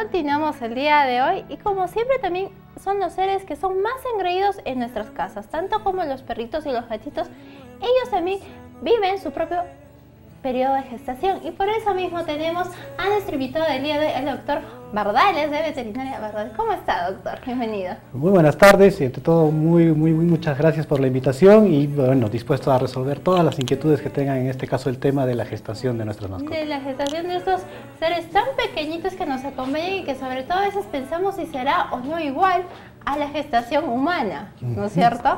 Continuamos el día de hoy y como siempre también son los seres que son más engreídos en nuestras casas, tanto como los perritos y los gatitos. Ellos también viven su propio periodo de gestación y por eso mismo tenemos a nuestro invitado del día de hoy, el doctor Bardales, de Veterinaria Bardales. ¿Cómo está, doctor? Bienvenido. Muy buenas tardes y ante todo muchas gracias por la invitación y bueno, dispuesto a resolver todas las inquietudes que tengan, en este caso el tema de la gestación de nuestras mascotas. De la gestación de estos seres tan pequeñitos que nos acompañan y que sobre todo a veces pensamos si será o no igual a la gestación humana, ¿no es cierto?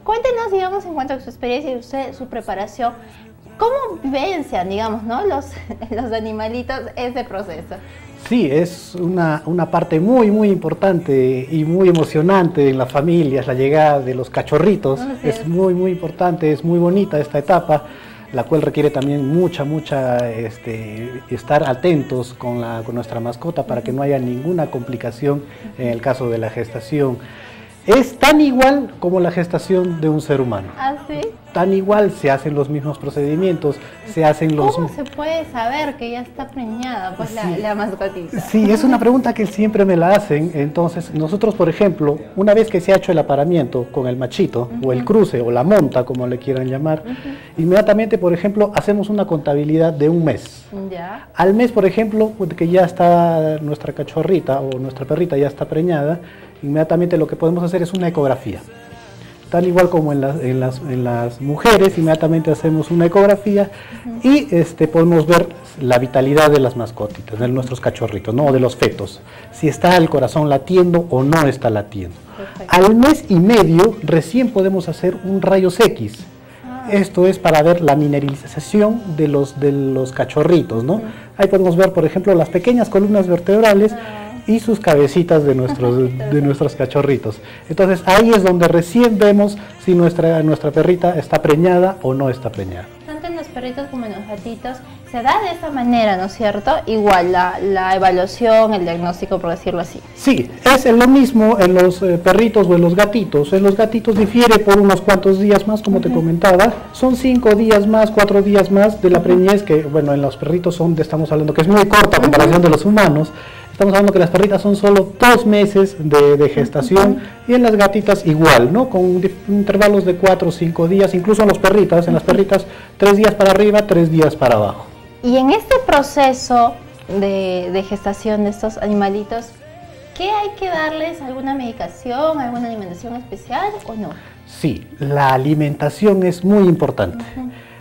Cuéntenos, digamos, en cuanto a su experiencia y usted, su preparación, ¿cómo vivencian, digamos, ¿no? los animalitos ese proceso? Sí, es una parte muy importante y muy emocionante en las familias, la llegada de los cachorritos. Es muy importante, es muy bonita esta etapa, la cual requiere también mucha estar atentos con nuestra mascota para que no haya ninguna complicación en el caso de la gestación. Es tan igual como la gestación de un ser humano. ¿Ah, sí? Tan igual, se hacen los mismos procedimientos, se hacen los... ¿Cómo se puede saber que ya está preñada pues, sí, la mascotita? Sí, es una pregunta que siempre me la hacen. Entonces, nosotros, por ejemplo, una vez que se ha hecho el apareamiento con el machito, o el cruce, o la monta, como le quieran llamar, inmediatamente, por ejemplo, hacemos una contabilidad de un mes. ¿Ya? Al mes, por ejemplo, que ya está nuestra cachorrita o nuestra perrita ya está preñada, inmediatamente lo que podemos hacer es una ecografía. Tal igual como en las mujeres, inmediatamente hacemos una ecografía y podemos ver la vitalidad de las mascotitas, de nuestros cachorritos, ¿no? O de los fetos, si está el corazón latiendo o no está latiendo. Perfecto. Al mes y medio recién podemos hacer un rayos X. Esto es para ver la mineralización de los cachorritos, ¿no? Ahí podemos ver, por ejemplo, las pequeñas columnas vertebrales y sus cabecitas de nuestros cachorritos. Entonces ahí es donde recién vemos si nuestra perrita está preñada o no está preñada. Tanto en los perritos como en los gatitos se da de esa manera, ¿no es cierto? Igual la evaluación, el diagnóstico, por decirlo así. Sí, es lo mismo en los perritos o en los gatitos. En los gatitos difiere por unos cuantos días más, como te comentaba. Son 5 días más, 4 días más de la preñez, que bueno, en los perritos estamos hablando que es muy corta a comparación de los humanos. Estamos hablando que las perritas son solo 2 meses de gestación y en las gatitas igual, ¿no? Con intervalos de 4 o 5 días, incluso en las perritas 3 días para arriba, 3 días para abajo. Y en este proceso de gestación de estos animalitos, ¿qué hay que darles? ¿Alguna medicación, alguna alimentación especial o no? Sí, la alimentación es muy importante.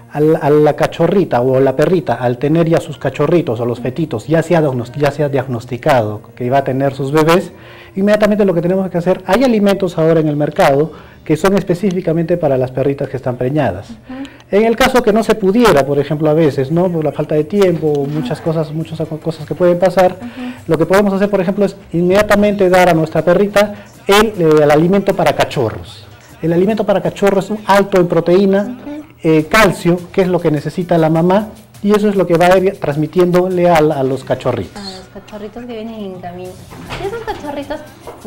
A la cachorrita o la perrita, al tener ya sus cachorritos o los fetitos, ya se ha diagnosticado que va a tener sus bebés, inmediatamente lo que tenemos que hacer, hay alimentos ahora en el mercado que son específicamente para las perritas que están preñadas. En el caso que no se pudiera, por ejemplo, a veces, ¿no? Por la falta de tiempo, muchas cosas que pueden pasar, lo que podemos hacer, por ejemplo, es inmediatamente dar a nuestra perrita el alimento para cachorros. El alimento para cachorros es alto en proteína, calcio, que es lo que necesita la mamá, y eso es lo que va a ir transmitiéndole a los cachorritos. A los cachorritos que vienen en camino. Y esos cachorritos,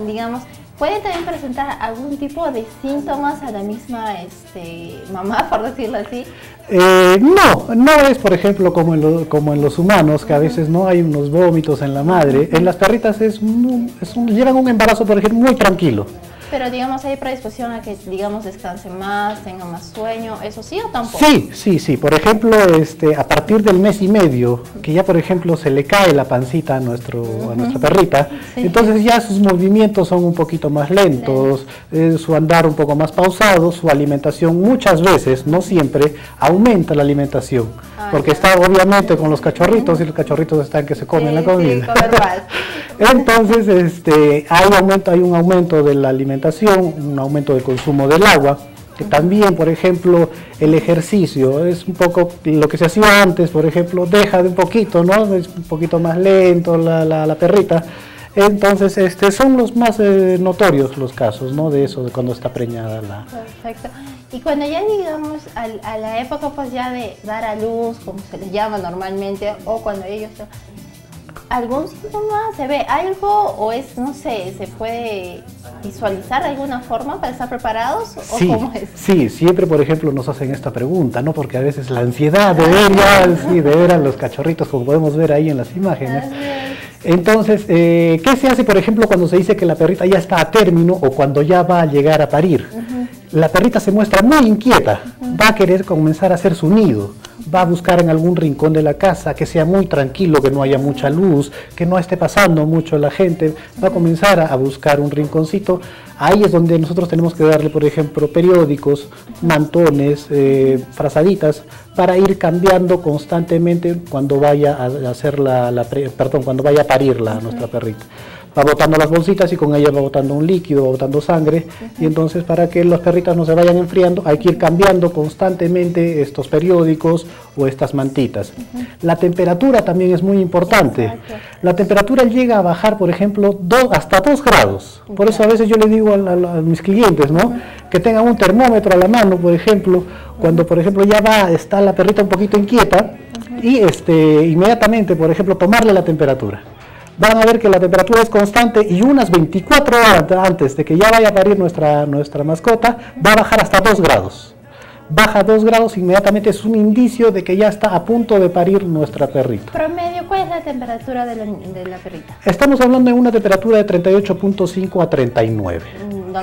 digamos, ¿pueden también presentar algún tipo de síntomas a la misma mamá, por decirlo así? No es, por ejemplo, como en los humanos, que a veces no hay unos vómitos en la madre. En las perritas llevan un embarazo, por ejemplo, muy tranquilo. Pero digamos, ¿hay predisposición a que, digamos, descanse más, tenga más sueño? ¿Eso sí o tampoco? Sí. Por ejemplo, a partir del mes y medio, que ya, por ejemplo, se le cae la pancita a nuestra perrita, entonces ya sus movimientos son un poquito más lentos, su andar un poco más pausado, su alimentación muchas veces, no siempre, aumenta la alimentación. Porque está obviamente con los cachorritos y los cachorritos están que se comen la comida. Sí, comer más. Entonces, hay un aumento de la alimentación, un aumento del consumo del agua, que también, por ejemplo, el ejercicio es un poco lo que se hacía antes, por ejemplo, deja de un poquito, ¿no? Es un poquito más lento la perrita. Entonces, son los más notorios los casos, ¿no? De eso, de cuando está preñada la... Perfecto. Y cuando ya llegamos a la época, pues ya de dar a luz, como se les llama normalmente, o cuando ellos... ¿Algún síntoma? ¿Se ve algo? ¿O es, no sé, se puede visualizar de alguna forma para estar preparados? ¿O cómo es? Sí, siempre, por ejemplo, nos hacen esta pregunta, ¿no? Porque a veces la ansiedad de ver a los cachorritos, como podemos ver ahí en las imágenes. Entonces, ¿qué se hace, por ejemplo, cuando se dice que la perrita ya está a término o cuando ya va a llegar a parir? La perrita se muestra muy inquieta, va a querer comenzar a hacer su nido, va a buscar en algún rincón de la casa que sea muy tranquilo, que no haya mucha luz, que no esté pasando mucho la gente, va a comenzar a buscar un rinconcito. Ahí es donde nosotros tenemos que darle, por ejemplo, periódicos, mantones, frazaditas, para ir cambiando constantemente cuando vaya a hacer cuando vaya a parir nuestra perrita. Va botando las bolsitas y con ella va botando un líquido, va botando sangre, y entonces para que las perritas no se vayan enfriando hay que ir cambiando constantemente estos periódicos o estas mantitas. La temperatura también es muy importante. La temperatura llega a bajar, por ejemplo, hasta 2 grados. Por eso a veces yo le digo a mis clientes, ¿no? Que tengan un termómetro a la mano, por ejemplo, cuando por ejemplo está la perrita un poquito inquieta, y inmediatamente, por ejemplo, tomarle la temperatura. Van a ver que la temperatura es constante y unas 24 horas antes de que ya vaya a parir nuestra mascota, va a bajar hasta 2 grados. Baja 2 grados, inmediatamente es un indicio de que ya está a punto de parir nuestra perrita. Promedio, ¿cuál es la temperatura de la perrita? Estamos hablando de una temperatura de 38.5 a 39.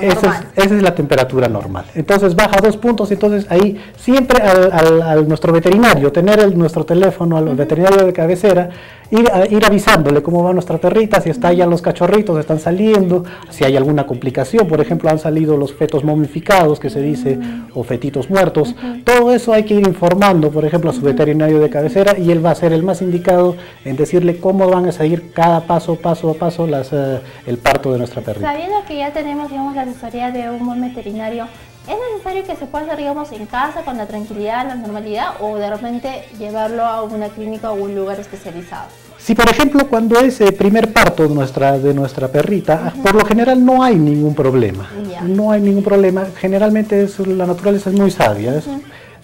Esa es la temperatura normal. Entonces baja 2 puntos, entonces ahí siempre al nuestro veterinario, tener nuestro teléfono al veterinario de cabecera, ir avisándole cómo va nuestra perrita, si está ya los cachorritos, están saliendo, si hay alguna complicación, por ejemplo han salido los fetos momificados, que se dice, o fetitos muertos. Todo eso hay que ir informando, por ejemplo, a su veterinario de cabecera, y él va a ser el más indicado en decirle cómo van a seguir cada paso a paso el parto de nuestra perrita. Sabiendo que ya tenemos, digamos, la asesoría de un buen veterinario, ¿es necesario que se pueda hacer, digamos, en casa con la tranquilidad, la normalidad, o de repente llevarlo a una clínica o un lugar especializado? Si por ejemplo cuando es el primer parto de nuestra perrita, por lo general no hay ningún problema. No hay ningún problema. Generalmente la naturaleza es muy sabia.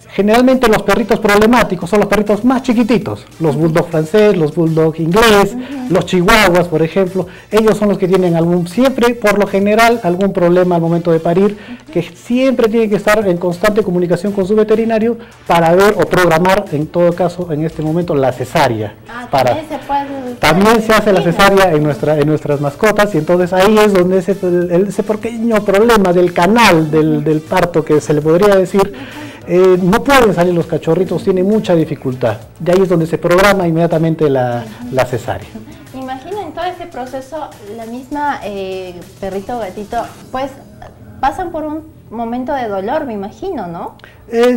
Generalmente los perritos problemáticos son los perritos más chiquititos, los bulldog francés, los bulldog inglés, los chihuahuas, por ejemplo. Ellos son los que tienen siempre, por lo general, algún problema al momento de parir, que siempre tienen que estar en constante comunicación con su veterinario para ver o programar, en todo caso, en este momento, la cesárea. También se hace la cesárea en nuestras mascotas, y entonces ahí es donde ese pequeño problema del canal del parto, que se le podría decir, no pueden salir los cachorritos, tiene mucha dificultad. De ahí es donde se programa inmediatamente la cesárea. Imagino en todo este proceso, la misma perrito o gatito, pues pasan por un momento de dolor, me imagino, ¿no?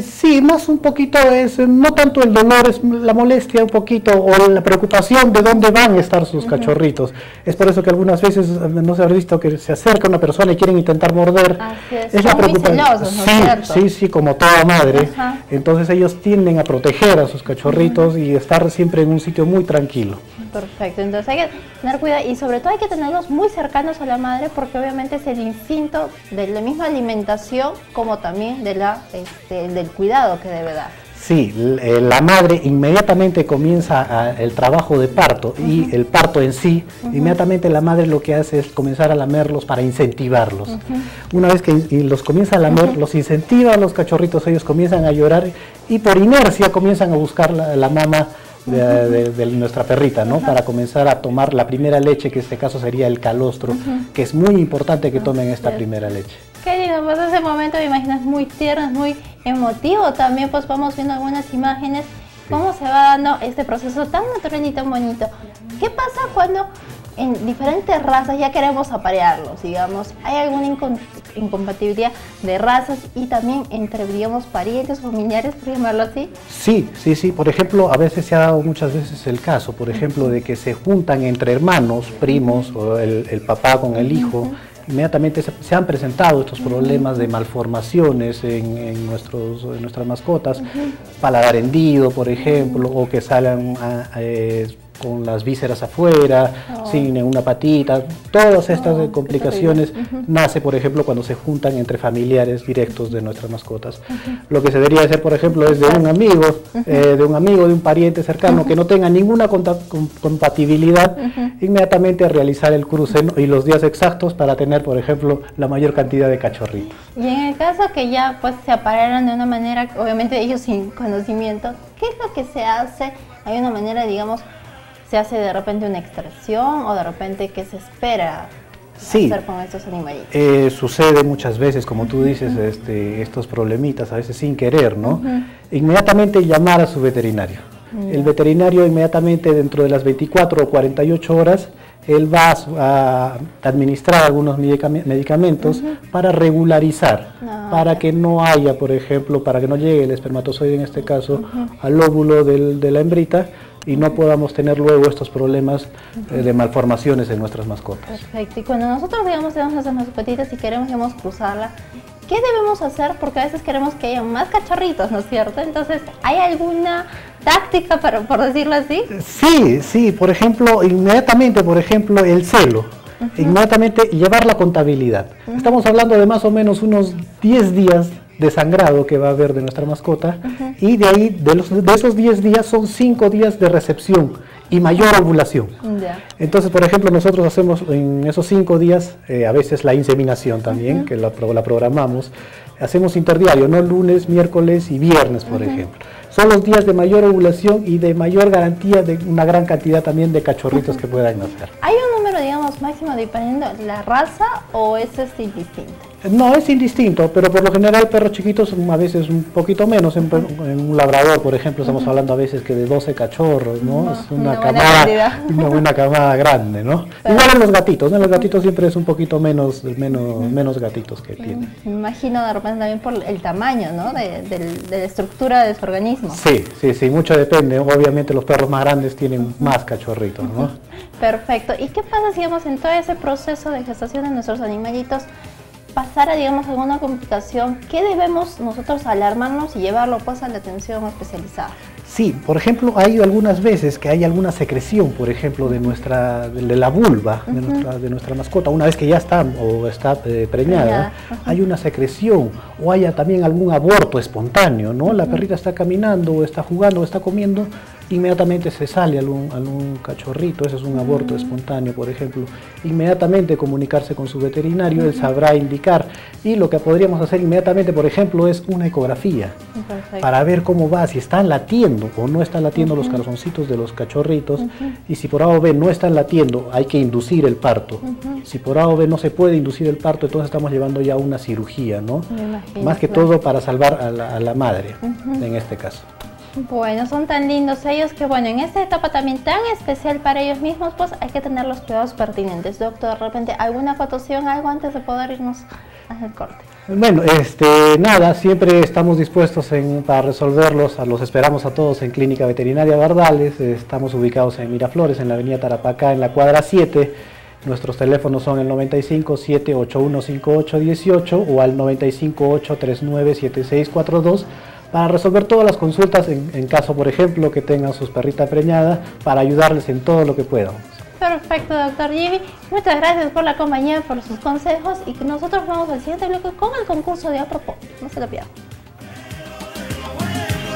Sí, más un poquito no tanto el dolor, es la molestia un poquito, o la preocupación de dónde van a estar sus cachorritos. Es por eso que algunas veces no se ha visto que se acerca una persona y quieren intentar morder. Es la preocupación. Sí, como toda madre. Entonces ellos tienden a proteger a sus cachorritos y estar siempre en un sitio muy tranquilo. Perfecto, entonces hay que tener cuidado, y sobre todo hay que tenerlos muy cercanos a la madre, porque obviamente es el instinto de la misma alimentación como también del cuidado que debe dar. Sí, la madre inmediatamente comienza el trabajo de parto y el parto en sí, inmediatamente la madre lo que hace es comenzar a lamerlos para incentivarlos. Una vez que los comienza a lamer, los incentiva a los cachorritos, ellos comienzan a llorar y por inercia comienzan a buscar la mama de nuestra perrita, ¿no? Para comenzar a tomar la primera leche, que en este caso sería el calostro, que es muy importante que tomen esta primera leche. Qué lindo, pues ese momento me imagino es muy tierno, es muy emotivo también, pues vamos viendo algunas imágenes, cómo se va dando este proceso tan natural y tan bonito. ¿Qué pasa cuando en diferentes razas ya queremos aparearlos, digamos? ¿Hay alguna incompatibilidad de razas y también entre, digamos, parientes, familiares, por llamarlo así? Sí. Por ejemplo, a veces se ha dado muchas veces el caso, por ejemplo, de que se juntan entre hermanos, primos, o el papá con el hijo. Inmediatamente se han presentado estos problemas de malformaciones en nuestras mascotas, paladar hendido, por ejemplo, o que salgan con las vísceras afuera, sin una patita. Todas estas complicaciones nace, por ejemplo, cuando se juntan entre familiares directos de nuestras mascotas. Lo que se debería hacer, por ejemplo, es de un amigo, de un pariente cercano que no tenga ninguna compatibilidad, inmediatamente realizar el cruce y los días exactos para tener, por ejemplo, la mayor cantidad de cachorritos. Y en el caso que ya pues se aparearan de una manera, obviamente ellos sin conocimiento, ¿qué es lo que se hace? Hay una manera, digamos, ¿Se hace de repente una extracción o de repente qué se espera Sí, hacer con estos animalitos? sucede muchas veces, como tú dices, estos problemitas, a veces sin querer, ¿no? Inmediatamente llamar a su veterinario. El veterinario inmediatamente dentro de las 24 o 48 horas, él va a administrar algunos medicamentos para regularizar, para que no haya, por ejemplo, para que no llegue el espermatozoide en este caso al óvulo de la hembrita, y no podamos tener luego estos problemas de malformaciones en nuestras mascotas. Perfecto. Y cuando nosotros, digamos, tenemos nuestras mascotitas y queremos, digamos, cruzarla, ¿qué debemos hacer? Porque a veces queremos que haya más cachorritos, ¿no es cierto? Entonces, ¿hay alguna táctica, por decirlo así? Sí, sí. Por ejemplo, inmediatamente, por ejemplo, el celo. Inmediatamente llevar la contabilidad. Estamos hablando de más o menos unos 10 días de sangrado que va a haber de nuestra mascota, y de ahí, de esos 10 días, son 5 días de recepción y mayor ovulación. Entonces, por ejemplo, nosotros hacemos en esos 5 días, a veces la inseminación también, que la programamos, hacemos interdiario, ¿no? Lunes, miércoles y viernes, por ejemplo. Son los días de mayor ovulación y de mayor garantía de una gran cantidad también de cachorritos que puedan nacer. ¿Hay un número, digamos, máximo dependiendo de la raza o eso es indistinto? No, es indistinto, pero por lo general perros chiquitos a veces un poquito menos. En un labrador, por ejemplo, estamos hablando a veces que de 12 cachorros, ¿no? Es una buena camada grande, ¿no? Igual en los gatitos, ¿no? En los gatitos siempre es un poquito menos gatitos que tienen. Me imagino de repente también por el tamaño, ¿no? De la estructura de su organismo. Sí, mucho depende. Obviamente los perros más grandes tienen más cachorritos, ¿no? Perfecto. ¿Y qué pasa si, digamos, en todo ese proceso de gestación de nuestros animalitos pasara, digamos, alguna complicación? ¿Qué debemos nosotros alarmarnos y llevarlo pues a la atención especializada? Sí, por ejemplo, hay algunas veces que hay alguna secreción, por ejemplo, de la vulva de nuestra mascota. Una vez que ya está preñada, hay una secreción, o haya también algún aborto espontáneo, ¿no? La perrita está caminando, o está jugando, o está comiendo, inmediatamente se sale algún cachorrito. Ese es un aborto espontáneo, por ejemplo. Inmediatamente comunicarse con su veterinario, él sabrá indicar, y lo que podríamos hacer inmediatamente, por ejemplo, es una ecografía. Perfecto. Para ver cómo va, si están latiendo o no están latiendo los calzoncitos de los cachorritos, y si por A o B no están latiendo, hay que inducir el parto. Si por A o B no se puede inducir el parto, entonces estamos llevando ya una cirugía, ¿no? Más que todo para salvar a la madre, en este caso. Bueno, son tan lindos ellos que, bueno, en esta etapa también tan especial para ellos mismos, pues hay que tener los cuidados pertinentes. Doctor, de repente, ¿alguna acotación, algo antes de poder irnos al corte? Bueno, nada, siempre estamos dispuestos para resolverlos. Los esperamos a todos en Clínica Veterinaria Bardales. Estamos ubicados en Miraflores, en la avenida Tarapacá, en la cuadra 7. Nuestros teléfonos son el 95 781 5818 o al 95 839 7642. Para resolver todas las consultas en caso, por ejemplo, que tengan sus perritas preñadas, para ayudarles en todo lo que puedan. Perfecto, doctor Jimmy. Muchas gracias por la compañía, por sus consejos, y que nosotros vamos al siguiente bloque con el concurso de Apropos. No se lo pierdan.